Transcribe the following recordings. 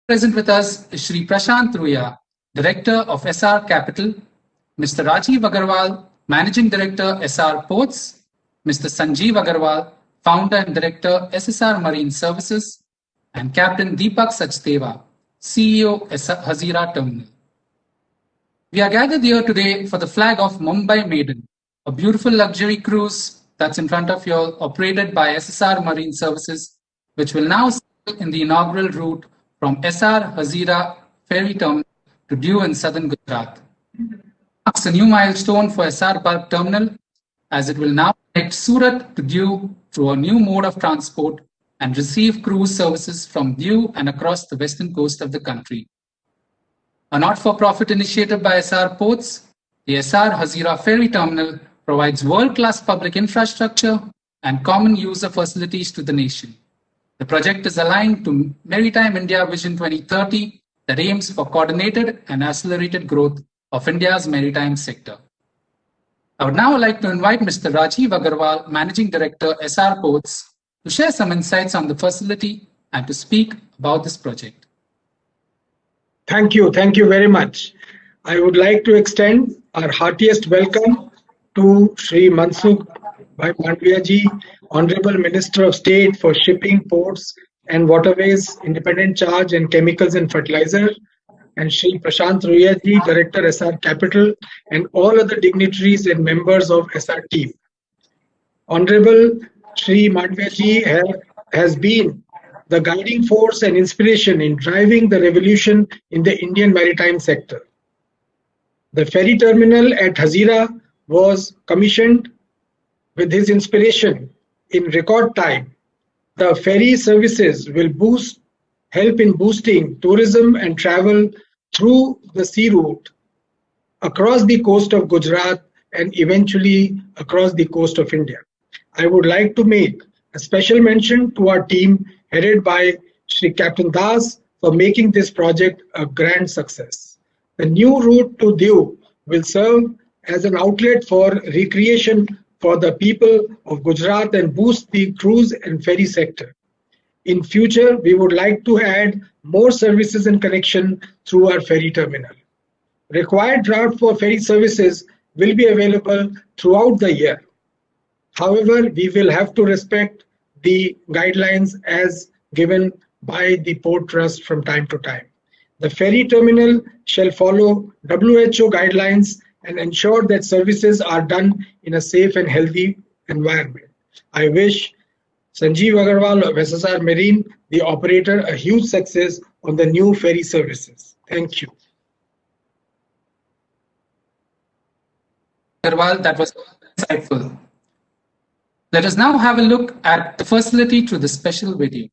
Present with us is Shri Prashant Ruya, Director of SR Capital, Mr. Rajiv Agarwal, Managing Director, SR Ports, Mr. Sanjeev Agarwal, Founder and Director, SSR Marine Services, and Captain Deepak Sachdeva, CEO, Hazira Terminal. We are gathered here today for the flag of Mumbai Maiden, a beautiful luxury cruise that's in front of you all, operated by SSR Marine Services, which will now sail in the inaugural route from SR Hazira Ferry Terminal to Diu in southern Gujarat. Marks a new milestone for SR Bulk Terminal, as it will now connect Surat to Diu through a new mode of transport and receive cruise services from Diu and across the western coast of the country. A not-for-profit initiative by SR Ports, the SR Hazira Ferry Terminal provides world-class public infrastructure and common user facilities to the nation. The project is aligned to Maritime India Vision 2030 that aims for coordinated and accelerated growth of India's maritime sector. I would now like to invite Mr. Rajiv Agarwal, Managing Director, SR Ports, to share some insights on the facility and to speak about this project. Thank you very much. I would like to extend our heartiest welcome to Shri Mansukh Bhai Mandviya ji, Honorable Minister of State for Shipping, Ports and Waterways, Independent Charge and Chemicals and Fertilizer, and Shri Prashant Ruya ji, Director SR Capital, and all other dignitaries and members of SR team. Honorable Shri Mandviya ji has been the guiding force and inspiration in driving the revolution in the Indian maritime sector. The ferry terminal at Hazira was commissioned with his inspiration in record time. The ferry services will help in boosting tourism and travel through the sea route across the coast of Gujarat and eventually across the coast of India. I would like to make a special mention to our team headed by Shri Captain Das for making this project a grand success. The new route to Diu will serve as an outlet for recreation for the people of Gujarat and boost the cruise and ferry sector. In future, we would like to add more services and connection through our ferry terminal. Required draft for ferry services will be available throughout the year. However, we will have to respect the guidelines as given by the Port Trust from time to time. The ferry terminal shall follow WHO guidelines and ensure that services are done in a safe and healthy environment. I wish Sanjeev Agarwal of SSR Marine, the operator, a huge success on the new ferry services. Thank you. Agarwal, that was insightful. Let us now have a look at the facility through the special video.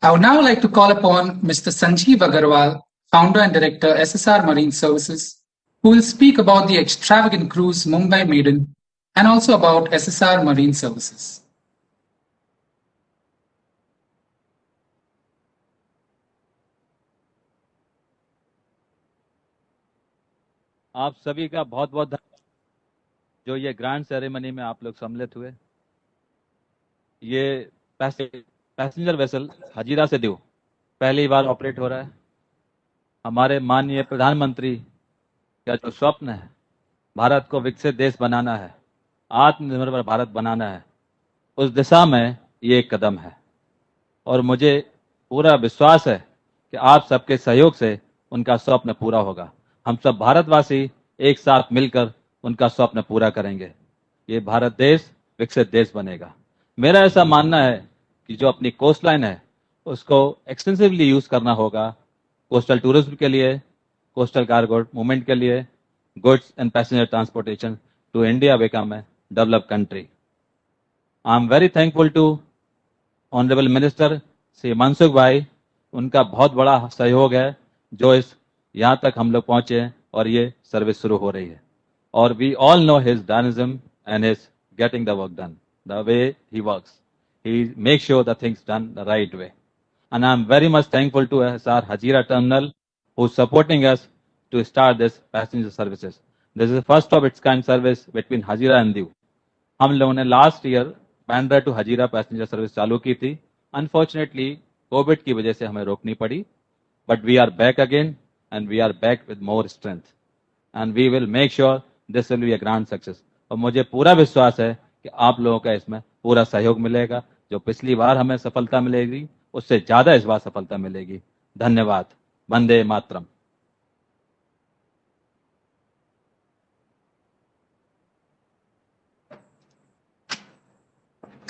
I would now like to call upon Mr. Sanjeev Agarwal, Founder and Director, SSR Marine Services, who will speak about the extravagant cruise Mumbai Maiden and also about SSR Marine Services. आप सभी का बहुत बहुत धन्यवाद जो ये grand ceremony में आप लोग सम्मिलित हुए। ये पैसेंजर वेसल हजीरा से दीव पहली बार ऑपरेट हो रहा है। हमारे माननीय प्रधानमंत्री का जो स्वप्न है, भारत को विकसित देश बनाना है, आत्मनिर्भर भारत बनाना है, उस दिशा में ये एक कदम है। और मुझे पूरा विश्वास है कि आप सबके सहयोग से उनका स्वप्न पूरा होगा। हम सब भारतवासी एक साथ मिलकर उनका स्वप्न पूरा करेंगे। ये भारत देश विकसित देश बनेगा। मेरा ऐसा मानना है कि जो अपनी कोस्ट लाइन है उसको एक्सटेंसिवली यूज करना होगा कोस्टल टूरिज्म के लिए, कोस्टल कार्गो मूवमेंट के लिए, goods and passenger transportation to India become a developed country. I am very thankful to honourable minister Shri Mansukh bhai. उनका बहुत बड़ा सहयोग है जो इस यहाँ तक हम लोग पहुंचे हैं और ये सर्विस शुरू हो रही है। और we all know his dynamism and is getting the work done. The way he works, he makes sure the things done the right way. And I'm very much thankful to SR Hazira Terminal who's supporting us to start this passenger services. This is the first of its kind service between Hazira and Diu. हम लोगों ने last year Bandra to Hazira passenger service चालू की थी। Unfortunately Covid की वजह से हमें रोकनी पड़ी, but we are back again and we are back with more strength and we will make sure this will be a grand success. और मुझे पूरा विश्वास है कि आप लोगों का इसमें पूरा सहयोग मिलेगा। जो पिछली बार हमें सफलता मिलेगी उससे ज्यादा इस बार सफलता मिलेगी। धन्यवाद। Vande Mataram.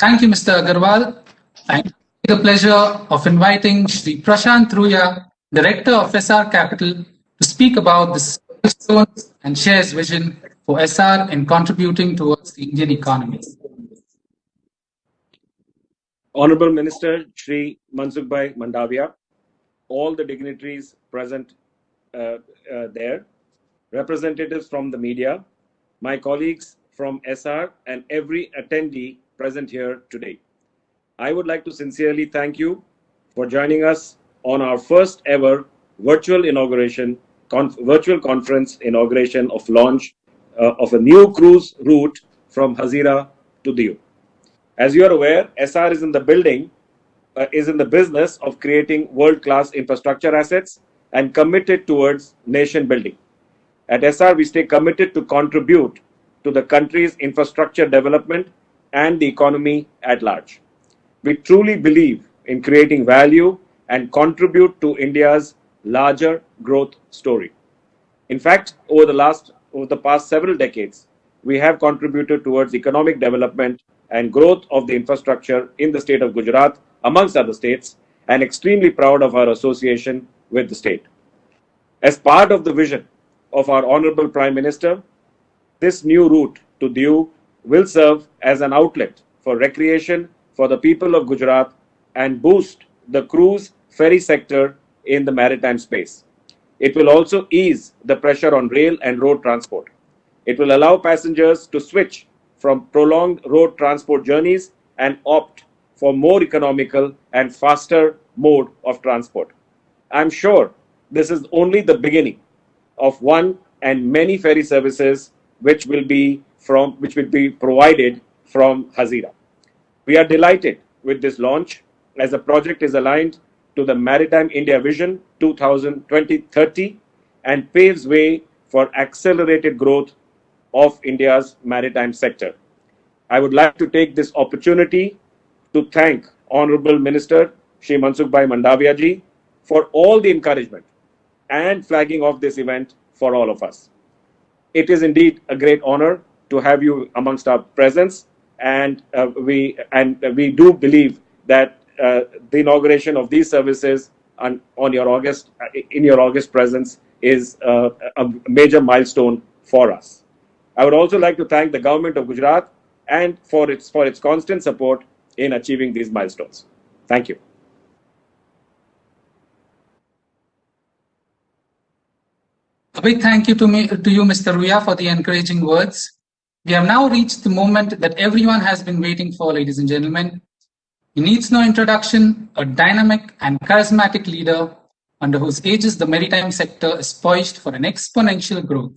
Thank you, Mr. Agarwal. I have the pleasure of inviting Shri Prashant Truya, Director of SR Capital, to speak about the milestones and share his vision for SR in contributing towards the Indian economy. Honorable Minister Shri Mansukh Bhai Mandavia, all the dignitaries present there, representatives from the media, my colleagues from SR, and every attendee present here today. I would like to sincerely thank you for joining us on our first ever virtual conference inauguration of launch of a new cruise route from Hazira to Diu. As you are aware, SR is in the business of creating world-class infrastructure assets and committed towards nation building. At SR, we stay committed to contribute to the country's infrastructure development and the economy at large. We truly believe in creating value and contribute to India's larger growth story. In fact, over the past several decades, we have contributed towards economic development and growth of the infrastructure in the state of Gujarat, amongst other states, and extremely proud of our association with the state. As part of the vision of our Honorable Prime Minister, this new route to Diu will serve as an outlet for recreation for the people of Gujarat and boost the cruise ferry sector in the maritime space. It will also ease the pressure on rail and road transport. It will allow passengers to switch from prolonged road transport journeys and opt for more economical and faster mode of transport. I'm sure this is only the beginning of one and many ferry services which will be provided from Hazira. We are delighted with this launch as the project is aligned to the Maritime India Vision 2020-30 and paves way for accelerated growth of India's maritime sector. I would like to take this opportunity to thank Honorable Minister Shri Mansukh Bhai Mandavia ji for all the encouragement and flagging of this event for all of us. It is indeed a great honor to have you amongst our presence, and we do believe that the inauguration of these services in your August presence is a major milestone for us. I would also like to thank the government of Gujarat and for its constant support in achieving these milestones. Thank you. A big thank you to you, Mr. Ruya, for the encouraging words. We have now reached the moment that everyone has been waiting for, ladies and gentlemen. He needs no introduction, a dynamic and charismatic leader under whose aegis the maritime sector is poised for an exponential growth.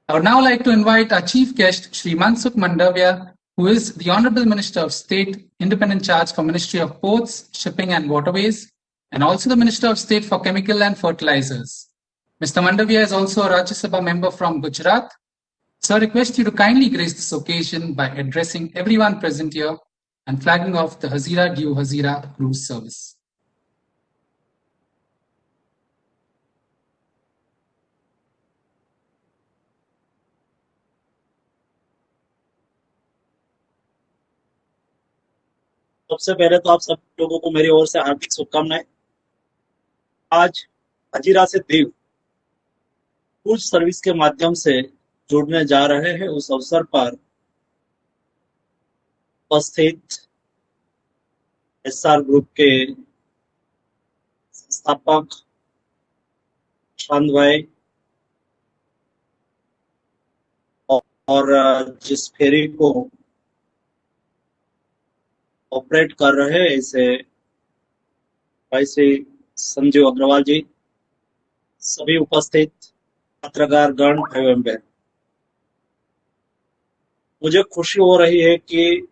I would now like to invite our chief guest, Shri Mansukh Mandavia, who is the Honorable Minister of State, Independent Charge for Ministry of Ports, Shipping and Waterways, and also the Minister of State for Chemical and Fertilizers. Mr. Mandavia is also a Rajya Sabha member from Gujarat. So I request you to kindly grace this occasion by addressing everyone present here and flagging off the Hazira Due Hazira cruise service. सबसे पहले तो आप सब लोगों को मेरी ओर से हार्दिक शुभकामनाएं। आज हजीरा से दीव क्रूज सर्विस के माध्यम से जुड़ने जा रहे हैं, उस अवसर पर उपस्थित एसआर ग्रुप के संस्थापक शांत भाई और जिस फेरी को ऑपरेट कर रहे हैं इसे भाई श्री संजीव अग्रवाल जी, सभी उपस्थित पत्रकार गण भाई एवं बहन, मुझे खुशी हो रही है कि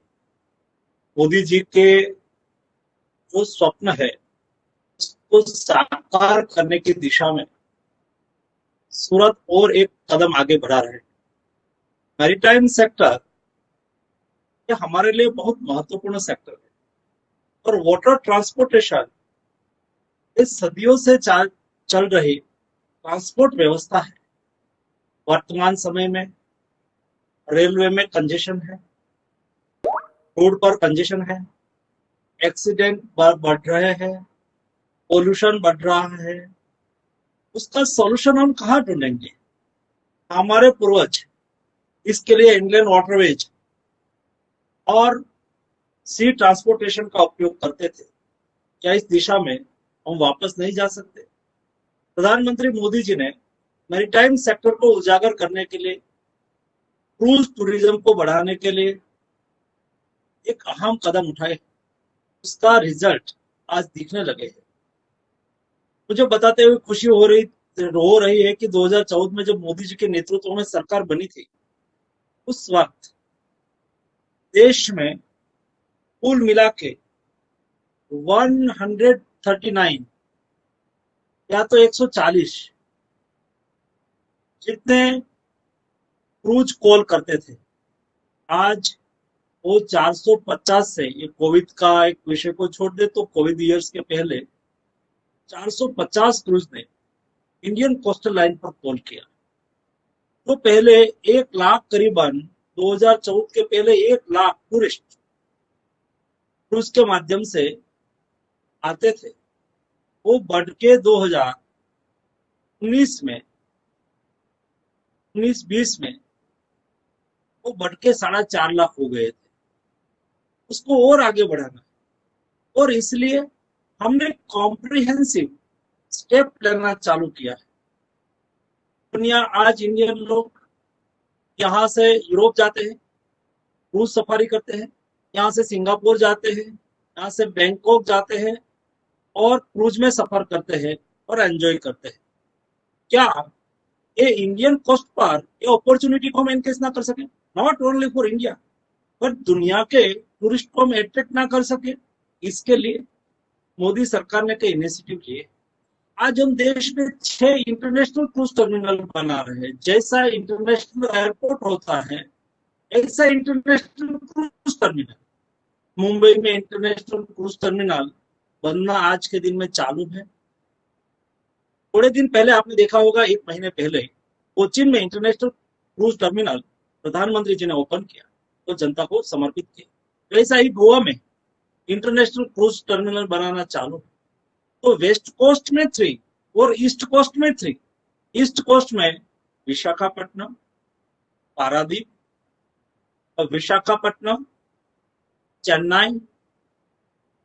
मोदी जी के जो स्वप्न है उसको साकार करने की दिशा में सूरत और एक कदम आगे बढ़ा रहे हैं। मैरीटाइम सेक्टर ये हमारे लिए बहुत महत्वपूर्ण सेक्टर है और वाटर ट्रांसपोर्टेशन इस सदियों से चल रही ट्रांसपोर्ट व्यवस्था है। वर्तमान समय में रेलवे में कंजेशन है, रोड पर कंजेशन है, एक्सीडेंट बढ़ रहे हैं, पोल्यूशन बढ़ रहा है। उसका सॉल्यूशन हम कहाँ ढूंढेंगे? हमारे पूर्वज इसके लिए इंडियन वाटरवेज और सी ट्रांसपोर्टेशन का उपयोग करते थे। क्या इस दिशा में हम वापस नहीं जा सकते? प्रधानमंत्री मोदी जी ने मैरीटाइम सेक्टर को उजागर करने के लिए, क्रूज टूरिज्म को बढ़ाने के लिए एक अहम कदम उठाए। उसका रिजल्ट आज दिखने लगे हैं। मुझे बताते हुए खुशी हो रही है कि 2014 में जब मोदी जी के नेतृत्व में सरकार बनी थी, उस वक्त देश में कुल मिला के 139 या तो 140 जितने क्रूज कॉल करते थे, आज वो 450 से, ये कोविड का एक विषय को छोड़ दे तो कोविड ईयर्स के पहले 450 क्रूज ने इंडियन कोस्टल लाइन पर कॉल किया। तो पहले 1 लाख करीबन 2014 के पहले 1 लाख टूरिस्ट क्रूज के माध्यम से आते थे, वो बढ़ के 2019 में 19-20 में वो बढ़ के 4.5 लाख हो गए थे। उसको और आगे बढ़ाना और इसलिए हमने कॉम्प्रिहेंसिव स्टेप लेना चालू किया है। दुनिया आज इंडियन लोग यहाँ से यूरोप जाते हैं, क्रूज सफारी करते हैं, यहाँ से सिंगापुर जाते हैं, यहाँ से बैंकॉक जाते हैं और क्रूज में सफर करते हैं और एंजॉय करते हैं। क्या ये इंडियन कोस्ट पर ये अपॉर्चुनिटी को हम एनकेस ना कर सके? नॉट ओनली फॉर इंडिया, पर दुनिया के टूरिस्ट को हम अट्रैक्ट ना कर सके? इसके लिए मोदी सरकार ने कई इनिशिएटिव लिए। आज हम देश में 6 इंटरनेशनल क्रूज टर्मिनल बना रहे हैं। जैसा इंटरनेशनल एयरपोर्ट होता है ऐसा इंटरनेशनल क्रूज टर्मिनल, मुंबई में इंटरनेशनल क्रूज टर्मिनल बनना आज के दिन में चालू है। थोड़े दिन पहले आपने देखा होगा, 1 महीने पहले कोचीन में इंटरनेशनल क्रूज टर्मिनल प्रधानमंत्री जी ने ओपन किया तो जनता को समर्पित किया। वैसा ही गोवा में इंटरनेशनल क्रूज टर्मिनल बनाना चालू है। तो वेस्ट कोस्ट में 3 और ईस्ट कोस्ट में 3। ईस्ट कोस्ट में विशाखापट्टनम, पारादीप और विशाखापट्टनम, चेन्नई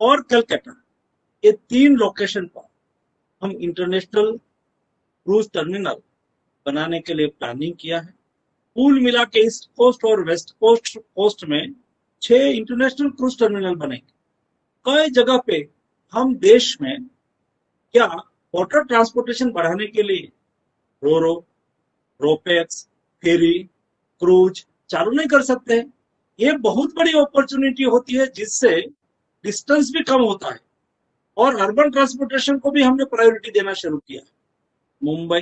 और कलकत्ता, ये 3 लोकेशन पर हम इंटरनेशनल क्रूज टर्मिनल बनाने के लिए प्लानिंग किया है। कुल मिला के ईस्ट कोस्ट और वेस्ट कोस्ट में 6 इंटरनेशनल क्रूज टर्मिनल बनेंगे। कई जगह पे हम देश में क्या वाटर ट्रांसपोर्टेशन बढ़ाने के लिए रोरो, रोपेक्स, फेरी, क्रूज चालू नहीं कर सकते हैं? ये बहुत बड़ी अपॉर्चुनिटी होती है जिससे डिस्टेंस भी कम होता है और अर्बन ट्रांसपोर्टेशन को भी हमने प्रायोरिटी देना शुरू किया। मुंबई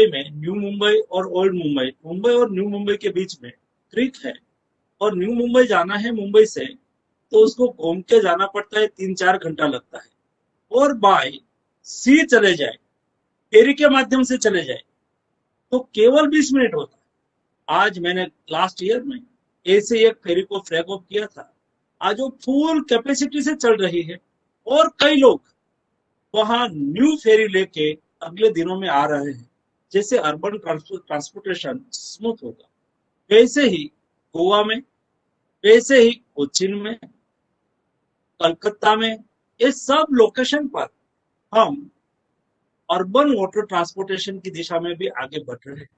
में न्यू मुंबई और ओल्ड मुंबई, मुंबई और न्यू मुंबई के बीच में क्रीक है, और न्यू मुंबई जाना है मुंबई से तो उसको घूम के जाना पड़ता है, 3-4 घंटा लगता है। और बाय सी चले जाए, फेरी के माध्यम से चले जाए तो केवल 20 मिनट होता है। आज मैंने लास्ट ईयर में ऐसे एक फेरी को फ्लैग ऑफ किया था, आज वो फुल कैपेसिटी से चल रही है और कई लोग वहां न्यू फेरी लेके अगले दिनों में आ रहे हैं। जैसे अर्बन ट्रांसपोर्टेशन स्मूथ होगा, वैसे ही गोवा में, वैसे ही कोचीन में, कलकत्ता में, ये सब लोकेशन पर हम अर्बन वाटर ट्रांसपोर्टेशन की दिशा में भी आगे बढ़ रहे हैं।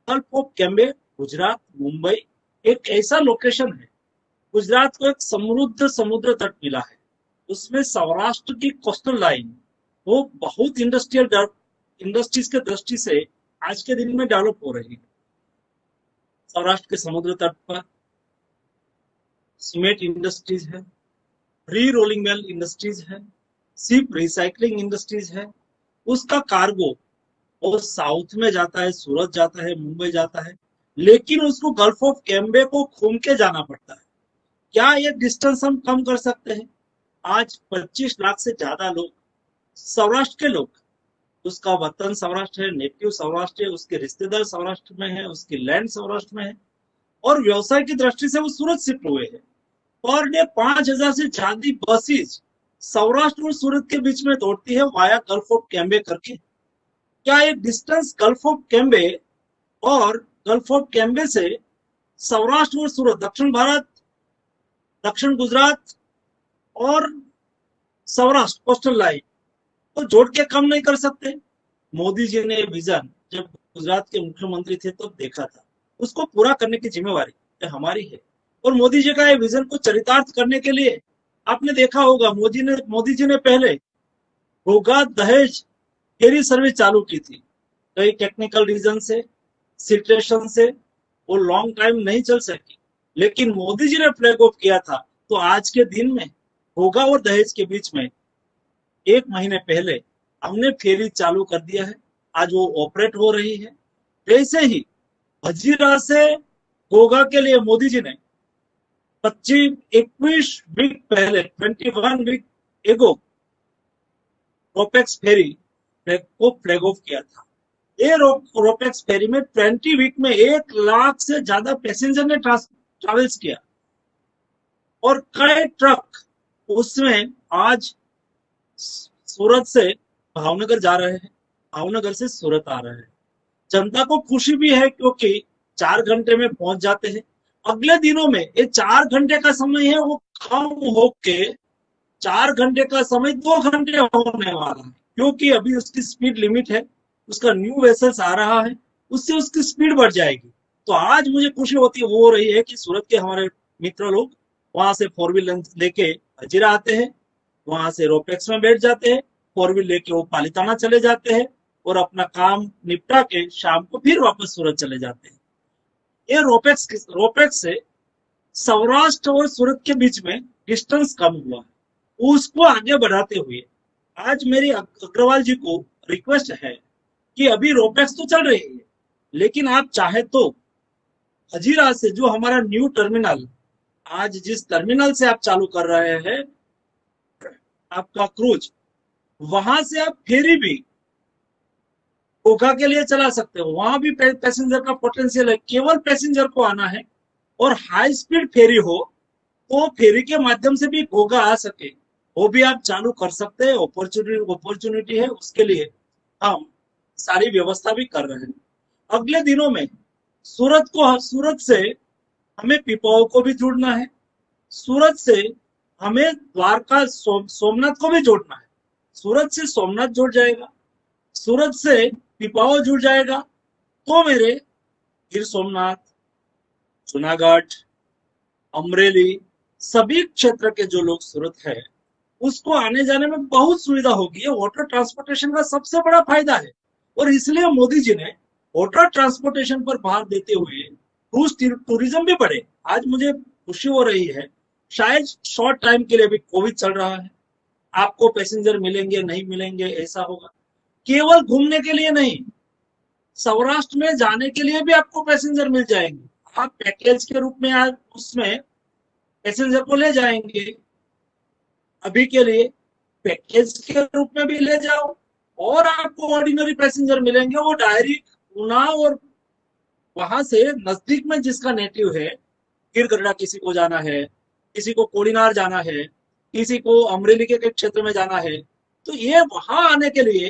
Gulf of Cambay, Gujarat, Mumbai एक ऐसा लोकेशन है। गुजरात को एक समृद्ध समुद्र तट मिला है, उसमें सौराष्ट्र की कोस्टल लाइन वो बहुत इंडस्ट्रीज के दृष्टि से आज के दिन में डेवलप हो रही है। सौराष्ट्र के समुद्र तट पर सीमेंट इंडस्ट्रीज है, री रोलिंग मिल इंडस्ट्रीज है, शिप रिसाइकलिंग इंडस्ट्रीज है। उसका कार्गो वो साउथ में जाता है, सूरत जाता है, मुंबई जाता है, लेकिन उसको गल्फ ऑफ कैम्बे को घूम के जाना पड़ता है। क्या ये डिस्टेंस हम कम कर सकते हैं? आज 25 लाख से ज्यादा लोग, सौराष्ट्र के लोग, उसका वतन सौराष्ट्र है, नेटिव सौराष्ट्र है, उसके रिश्तेदार सौराष्ट्र में है, उसकी लैंड सौराष्ट्र में है, और व्यवसाय की दृष्टि से वो सूरत शिफ्ट हुए हैं। पर डे 5000 से ज्यादा बसेस सौराष्ट्र और सूरत के बीच में दौड़ती है वाया गल्फ ऑफ कैम्बे करके। क्या ये डिस्टेंस गल्फ ऑफ कैम्बे और गल्फ ऑफ कैम्बे से सौराष्ट्र और सूरत, दक्षिण भारत, दक्षिण गुजरात और सौराष्ट्र कोस्टल लाइन तो जोड़ के कम नहीं कर सकते? मोदी जी ने विजन जब गुजरात के मुख्यमंत्री थे तब देखा था, उसको पूरा करने की जिम्मेवारी हमारी है। और मोदी जी का ये विजन को चरितार्थ करने के लिए आपने देखा होगा मोदी जी ने पहले घोघा दहेज फेरी सर्विस चालू की थी। कई टेक्निकल रीजन से, सिचुएशन से वो लॉन्ग टाइम नहीं चल सकी, लेकिन मोदी जी ने फ्लैग ऑफ किया था तो आज के दिन में घोघा और दहेज के बीच में 1 महीने पहले हमने फेरी चालू कर दिया है। आज वो ऑपरेट हो रही है। वैसे ही हजीरा से घोघा के लिए मोदी जी ने 21 वीक पहले, 21 वीक एगो रोपेक्स फेरी को फ्लैग ऑफ किया था। ये रोपेक्स फेरी में 20 वीक में 1 लाख से ज्यादा पैसेंजर ने ट्रैवल्स किया और कई ट्रक उसमें आज सूरत से भावनगर जा रहे हैं, भावनगर से सूरत आ रहे हैं। जनता को खुशी भी है क्योंकि 4 घंटे में पहुंच जाते हैं। अगले दिनों में ये 4 घंटे का समय है वो कम होके 4 घंटे का समय 2 घंटे होने वाला है, क्योंकि अभी उसकी स्पीड लिमिट है, उसका न्यू वेसल्स आ रहा है, उससे उसकी स्पीड बढ़ जाएगी। तो आज मुझे खुशी हो रही है कि सूरत के हमारे मित्र लोग वहां से 4 व्हील लेके हजीरा आते हैं, वहां से रोपेक्स में बैठ जाते हैं, 4 व्हील लेके वो पालिताना चले जाते हैं और अपना काम निपटा के शाम को फिर वापस सूरत चले जाते हैं। ये रोपेक्स से सौराष्ट्र और सूरत के बीच में डिस्टेंस कम हुआ है, उसको आगे बढ़ाते हुए आज मेरी अग्रवाल जी को रिक्वेस्ट है कि अभी रोपेक्स तो चल रही है, लेकिन आप चाहे तो हजीरा से जो हमारा न्यू टर्मिनल, आज जिस टर्मिनल से आप चालू कर रहे हैं आपका क्रूज, वहां से आप फेरी भी घोघा के लिए चला सकते हो। वहां भी पैसेंजर का पोटेंशियल है, केवल पैसेंजर को आना है और हाई स्पीड फेरी हो तो फेरी के माध्यम से भी घोघा आ सके, वो भी आप चालू कर सकते हैं। अपॉर्चुनिटी है, उसके लिए हम सारी व्यवस्था भी कर रहे हैं। अगले दिनों में सूरत से हमें पिपाओ को भी जोड़ना है, सूरत से हमें द्वारका सोमनाथ को भी जोड़ना है। सूरत से सोमनाथ जुड़ जाएगा, सूरत से पिपाओ जुड़ जाएगा, तो मेरे गिर सोमनाथ, जूनागढ़, अमरेली सभी क्षेत्र के जो लोग सूरत है उसको आने जाने में बहुत सुविधा होगी। ये वाटर ट्रांसपोर्टेशन का सबसे बड़ा फायदा है और इसलिए मोदी जी ने वाटर ट्रांसपोर्टेशन पर भार देते हुए क्रूज टूरिज्म भी बढ़े। आज मुझे खुशी हो रही है शायद शॉर्ट टाइम के लिए भी कोविड चल रहा है, आपको पैसेंजर मिलेंगे नहीं मिलेंगे ऐसा होगा। केवल घूमने के लिए नहीं, सौराष्ट्र में जाने के लिए भी आपको पैसेंजर मिल जाएंगे। आप पैकेज के रूप में आप उसमें पैसेंजर को ले जाएंगे, अभी के लिए पैकेज के रूप में भी ले जाओ, और आपको ऑर्डिनरी पैसेंजर मिलेंगे, वो डायरेक्ट ऊना और वहां से नजदीक में जिसका नेटिव है, गिरगढ़ा किसी को जाना है, किसी को कोड़ीनार जाना है, किसी को अमरेली के क्षेत्र में जाना है, तो ये वहां आने के लिए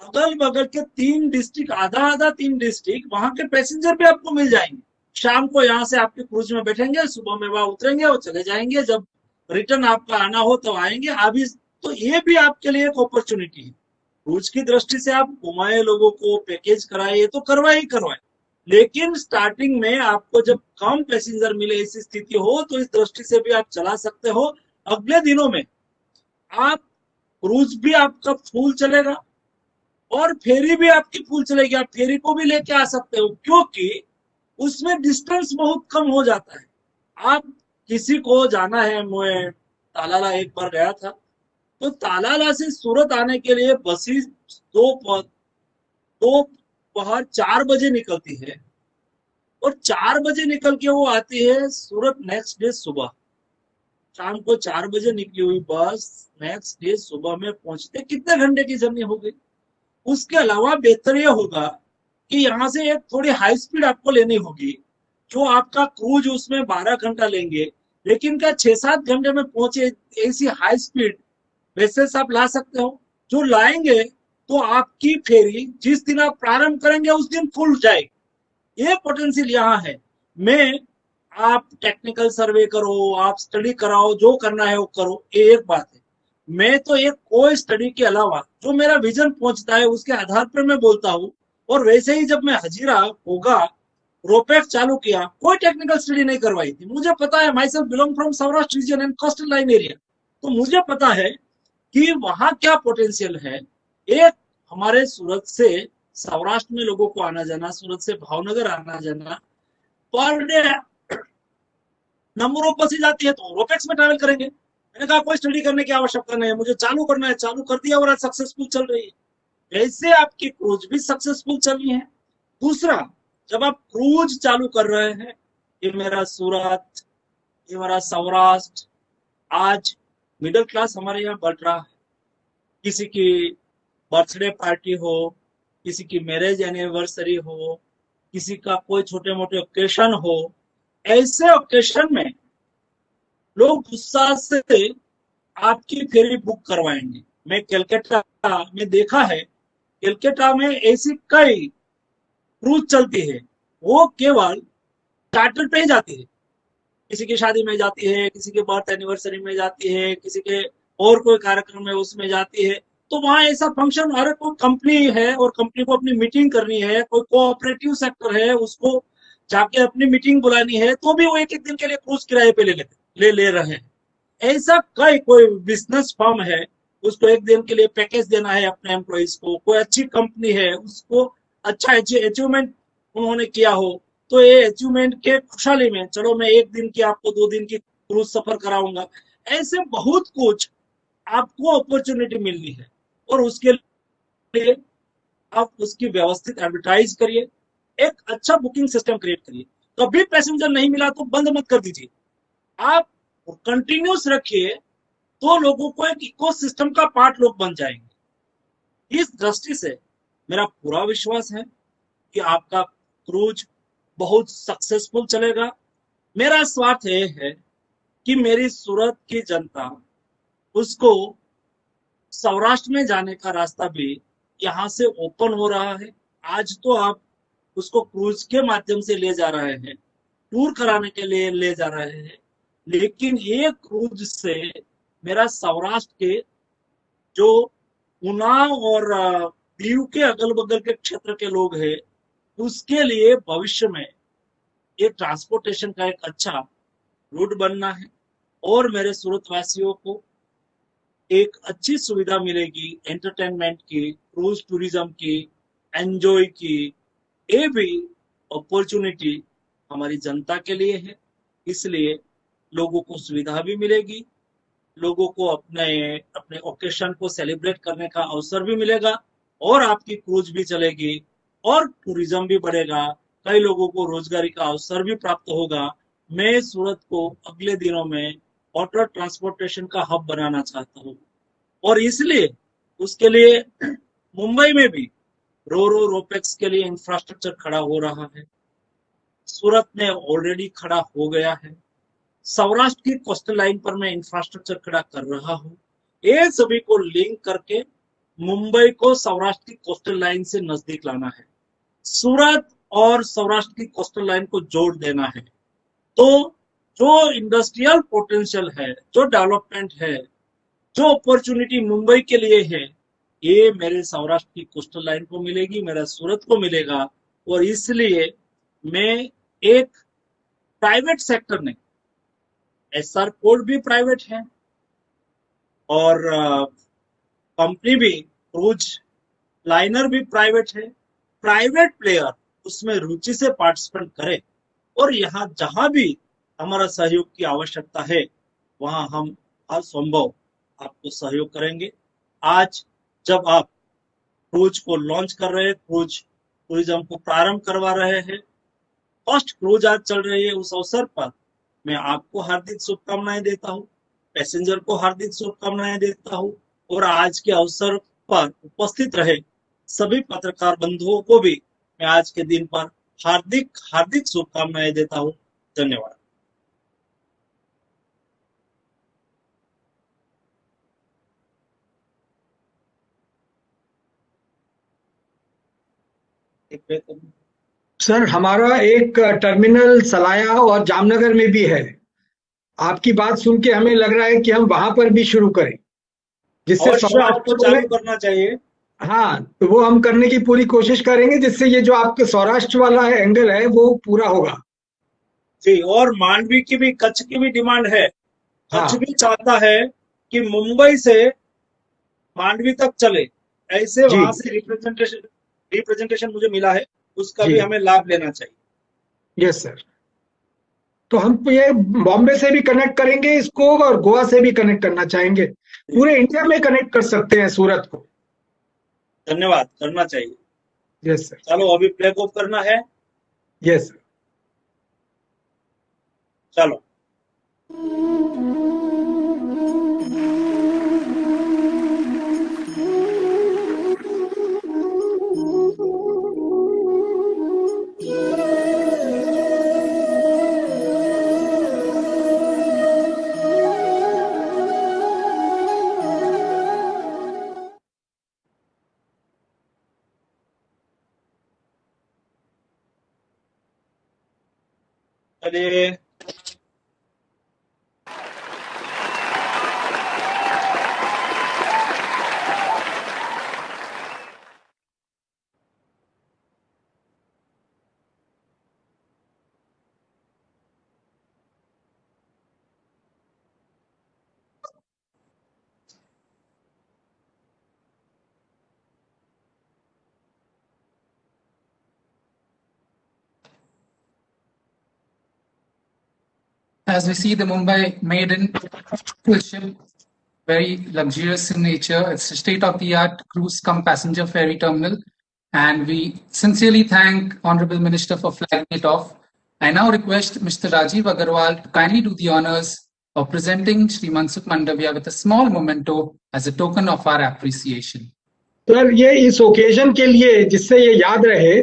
अगल बगल के 3 डिस्ट्रिक्ट, आधा आधा 3 डिस्ट्रिक्ट, वहां के पैसेंजर भी आपको मिल जाएंगे। शाम को यहाँ से आपके क्रूज में बैठेंगे, सुबह में वहां उतरेंगे और चले जाएंगे, जब रिटर्न आपका आना हो तो आएंगे। अभी तो ये भी आपके लिए एक अपॉर्चुनिटी है। क्रूज की दृष्टि से आप घुमाए लोगों को, पैकेज कराए तो करवाए ही करवाए, लेकिन स्टार्टिंग में आपको जब कम पैसेंजर मिले, ऐसी स्थिति हो, तो इस दृष्टि से भी आप चला सकते हो। अगले दिनों में आप क्रूज भी आपका फुल चलेगा और फेरी भी आपकी फुल चलेगी, आप फेरी को भी लेके आ सकते हो, क्योंकि उसमें डिस्टेंस बहुत कम हो जाता है। आप किसी को जाना है, मैं तालाला एक बार गया था, तो तालाला से सूरत आने के लिए बसेस दोपहर 4 बजे निकलती है, और 4 बजे निकल के वो आती है सूरत नेक्स्ट डे सुबह। शाम को 4 बजे निकली हुई बस नेक्स्ट डे सुबह में पहुंचते कितने घंटे की जर्नी हो गई। उसके अलावा बेहतर यह होगा कि यहाँ से एक थोड़ी हाई स्पीड आपको लेनी होगी, जो आपका क्रूज उसमें 12 घंटा लेंगे, लेकिन क्या 6-7 घंटे में पहुंचे, ऐसी हाई स्पीड वेसल्स आप ला सकते हो। जो लाएंगे तो आपकी फेरी जिस दिन आप प्रारंभ करेंगे उस दिन फुल जाएगी। ये पोटेंशियल यहाँ है। मैं आप टेक्निकल सर्वे करो, आप स्टडी कराओ, जो करना है वो करो, ये एक बात है। मैं तो एक कोई स्टडी के अलावा जो मेरा विजन पहुंचता है उसके आधार पर मैं बोलता हूँ। और वैसे ही जब मैं हजीरा होगा रोपेक्स चालू किया, कोई टेक्निकल स्टडी नहीं करवाई थी। मुझे पता है, myself belong from Saurashtra region and coastal line area, तो मुझे पता है कि वहां क्या पोटेंशियल है। एक हमारे सूरत से सौराष्ट्र में लोगों को आना जाना, सूरत से भावनगर आना जाना, per day number of buses आती है, तो रोपेक्स में ट्रैवल करेंगे। मैंने कहा कोई स्टडी करने की आवश्यकता नहीं है, मुझे चालू करना है, चालू कर दिया और आज सक्सेसफुल चल रही है। ऐसे आपकी क्रूज भी सक्सेसफुल चल रही है। दूसरा, जब आप क्रूज चालू कर रहे हैं, ये मेरा सूरत, ये मेरा सौराष्ट्र, आज मिडिल क्लास हमारे यहाँ बढ़ रहा है। किसी की बर्थडे पार्टी हो, किसी की मैरिज एनिवर्सरी हो, किसी का कोई छोटे मोटे ओकेशन हो, ऐसे ओकेशन में लोग उत्साह से आपकी फेरी बुक करवाएंगे। मैं कलकत्ता में देखा है, कलकत्ता में ऐसी कई क्रूज चलती है, वो केवल चार्टर पे ही जाती है। किसी की शादी में जाती है, किसी के बर्थ एनिवर्सरी में जाती है, किसी के और कोई कार्यक्रम है उसमें जाती है। तो वहां ऐसा फंक्शन, अरे कोई कंपनी है और कंपनी को अपनी मीटिंग करनी है, कोई कोऑपरेटिव सेक्टर है, उसको जाके अपनी मीटिंग बुलानी है, तो भी वो एक दिन के लिए क्रूज किराए पे ले रहे हैं। ऐसा कोई बिजनेस फर्म है, उसको एक दिन के लिए पैकेज देना है अपने एम्प्लॉइज को, कोई अच्छी कंपनी है, उसको अच्छा अचीवमेंट उन्होंने किया हो, तो ये अचीवमेंट के खुशहाली में चलो मैं एक दिन की आपको 2 दिन की क्रूज सफर कराऊंगा। ऐसे बहुत कुछ आपको अपॉर्चुनिटी मिलनी है, और उसके लिए आप उसकी व्यवस्थित एडवर्टाइज करिए, एक अच्छा बुकिंग सिस्टम क्रिएट करिए। कभी पैसेंजर नहीं मिला तो बंद मत कर दीजिए, आप कंटिन्यूस रखिए, तो लोगों को एक इकोसिस्टम का पार्ट लोग बन जाएंगे। इस दृष्टि से मेरा पूरा विश्वास है कि आपका क्रूज बहुत सक्सेसफुल चलेगा। मेरा स्वार्थ ये है कि मेरी सूरत की जनता, उसको सौराष्ट्र में जाने का रास्ता भी यहाँ से ओपन हो रहा है। आज तो आप उसको क्रूज के माध्यम से ले जा रहे हैं, टूर कराने के लिए ले जा रहे हैं, लेकिन ये क्रूज से मेरा सौराष्ट्र के जो उन्नाव और दीव के अगल बगल के क्षेत्र के लोग हैं, उसके लिए भविष्य में ये ट्रांसपोर्टेशन का एक अच्छा रूट बनना है, और मेरे सूरत वासियों को एक अच्छी सुविधा मिलेगी एंटरटेनमेंट की, क्रूज टूरिज्म की, एंजॉय की। ये भी अपॉर्चुनिटी हमारी जनता के लिए है। इसलिए लोगों को सुविधा भी मिलेगी, लोगों को अपने अपने ओकेशन को सेलिब्रेट करने का अवसर भी मिलेगा, और आपकी क्रूज भी चलेगी और टूरिज्म भी बढ़ेगा, कई लोगों को रोजगारी का अवसर भी प्राप्त होगा। मैं सूरत को अगले दिनों में वाटर ट्रांसपोर्टेशन का हब बनाना चाहता हूँ, और इसलिए उसके लिए मुंबई में भी रोपेक्स के लिए इंफ्रास्ट्रक्चर खड़ा हो रहा है, सूरत में ऑलरेडी खड़ा हो गया है, सौराष्ट्र की कोस्टल लाइन पर मैं इंफ्रास्ट्रक्चर खड़ा कर रहा हूँ। ये सभी को लिंक करके मुंबई को सौराष्ट्र की कोस्टल लाइन से नजदीक लाना है, सूरत और सौराष्ट्र की कोस्टल लाइन को जोड़ देना है। तो जो इंडस्ट्रियल पोटेंशियल है, जो डेवलपमेंट है, जो अपॉर्चुनिटी मुंबई के लिए है, ये मेरे सौराष्ट्र की कोस्टल लाइन को मिलेगी, मेरा सूरत को मिलेगा। और इसलिए मैं एक प्राइवेट सेक्टर ने, एसआर पोर्ट भी प्राइवेट है और कंपनी भी, क्रूज लाइनर भी प्राइवेट है, प्राइवेट प्लेयर उसमें रुचि से पार्टिसिपेट करे, और यहाँ जहां भी हमारा सहयोग की आवश्यकता है वहां हम हर संभव आपको सहयोग करेंगे। आज जब आप क्रूज को लॉन्च कर रहे हैं, क्रूज टूरिज्म को प्रारंभ करवा रहे हैं, फर्स्ट क्रूज आज चल रही है, उस अवसर पर मैं आपको हार्दिक शुभकामनाएं देता हूँ, पैसेंजर को हार्दिक शुभकामनाएं देता हूँ, और आज के अवसर पर उपस्थित रहे सभी पत्रकार बंधुओं को भी मैं आज के दिन पर हार्दिक हार्दिक शुभकामनाएं देता हूँ। धन्यवाद। सर, हमारा एक टर्मिनल सलाया और जामनगर में भी है। आपकी बात सुन के हमें लग रहा है कि हम वहां पर भी शुरू करें, जिससे अवश्य आपको चालू करना चाहिए। हाँ, तो वो हम करने की पूरी कोशिश करेंगे, जिससे ये जो आपके सौराष्ट्र वाला एंगल है वो पूरा होगा जी। और मांडवी की भी, कच्छ की भी डिमांड है। कच्छ हाँ भी चाहता है कि मुंबई से मांडवी तक चले, ऐसे जी वहां से रिप्रेजेंटेशन मुझे मिला है, उसका जी भी हमें लाभ लेना चाहिए। Yes sir. तो हम ये बॉम्बे से भी कनेक्ट करेंगे इसको, और गोवा से भी कनेक्ट करना चाहेंगे, पूरे इंडिया में कनेक्ट कर सकते हैं सूरत को। धन्यवाद, करना चाहिए। Yes sir. चलो अभी फ्लैग ऑफ करना है। Yes sir. चलो। चलिए। As we see the Mumbai Maiden ship, very luxurious in nature. It's a state-of-the-art cruise cum passenger ferry terminal. And we sincerely thank Honorable Minister for flagging it off. I now request Mr. Rajiv Agarwal to kindly do the honors of presenting Shri Mansukh Mandavia with a small memento as a token of our appreciation. Sir, ये इस occasion के लिए, जिससे ये याद रहे,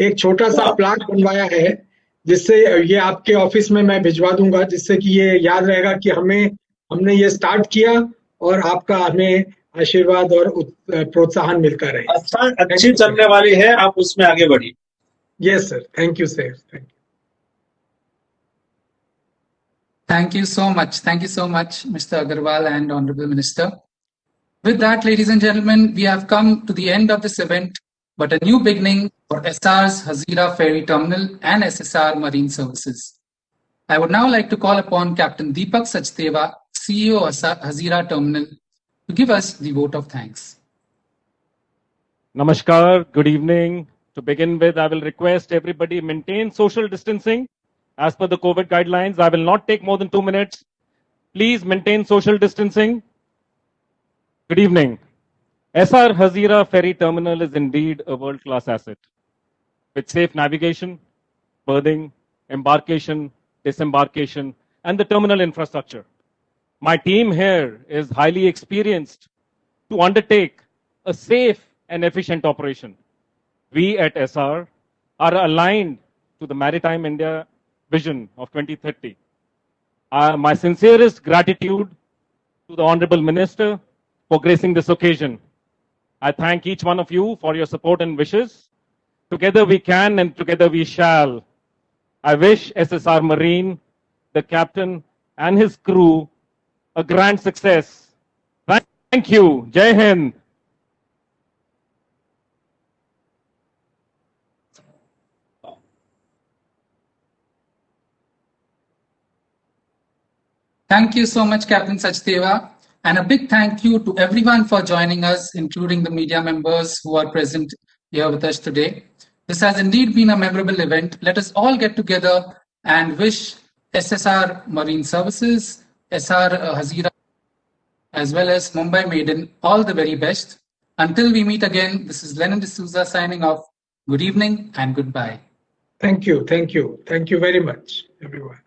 एक छोटा सा प्लाक बनवाया है, जिससे ये आपके ऑफिस में मैं भिजवा दूंगा, जिससे कि ये याद रहेगा कि हमने ये स्टार्ट किया और आपका हमें आशीर्वाद और प्रोत्साहन मिलता रहे। अच्छी चलने वाली है, आप उसमें आगे बढ़िए। Yes sir, thank you sir, thank you. Thank you so much. Thank you so much, Mr. Agarwal and Honorable Minister. With that, ladies and gentlemen, we have come to the end of this event, but a new beginning for SR's Hazira Ferry Terminal and SSR Marine Services. I would now like to call upon Captain Deepak Sachdeva, CEO of Hazira Terminal, to give us the vote of thanks. Namaskar, good evening. To begin with, I will request everybody maintain social distancing as per the COVID guidelines. I will not take more than 2 minutes. Please maintain social distancing. Good evening. SR Hazira Ferry Terminal is indeed a world-class asset with safe navigation, berthing, embarkation, disembarkation, and the terminal infrastructure. My team here is highly experienced to undertake a safe and efficient operation. We at SR are aligned to the Maritime India vision of 2030. My sincerest gratitude to the Honorable Minister for gracing this occasion. I thank each one of you for your support and wishes. Together we can and together we shall. I wish SSR Marine, the captain and his crew, a grand success. Thank you. Jai Hind. Thank you so much, Captain Sachdeva. And a big thank you to everyone for joining us, including the media members who are present here with us today. This has indeed been a memorable event. Let us all get together and wish SSR Marine Services, SR Hazira, as well as Mumbai Maiden all the very best. Until we meet again, this is Lennon D'Souza signing off. Good evening and goodbye. Thank you. Thank you. Thank you very much, everyone.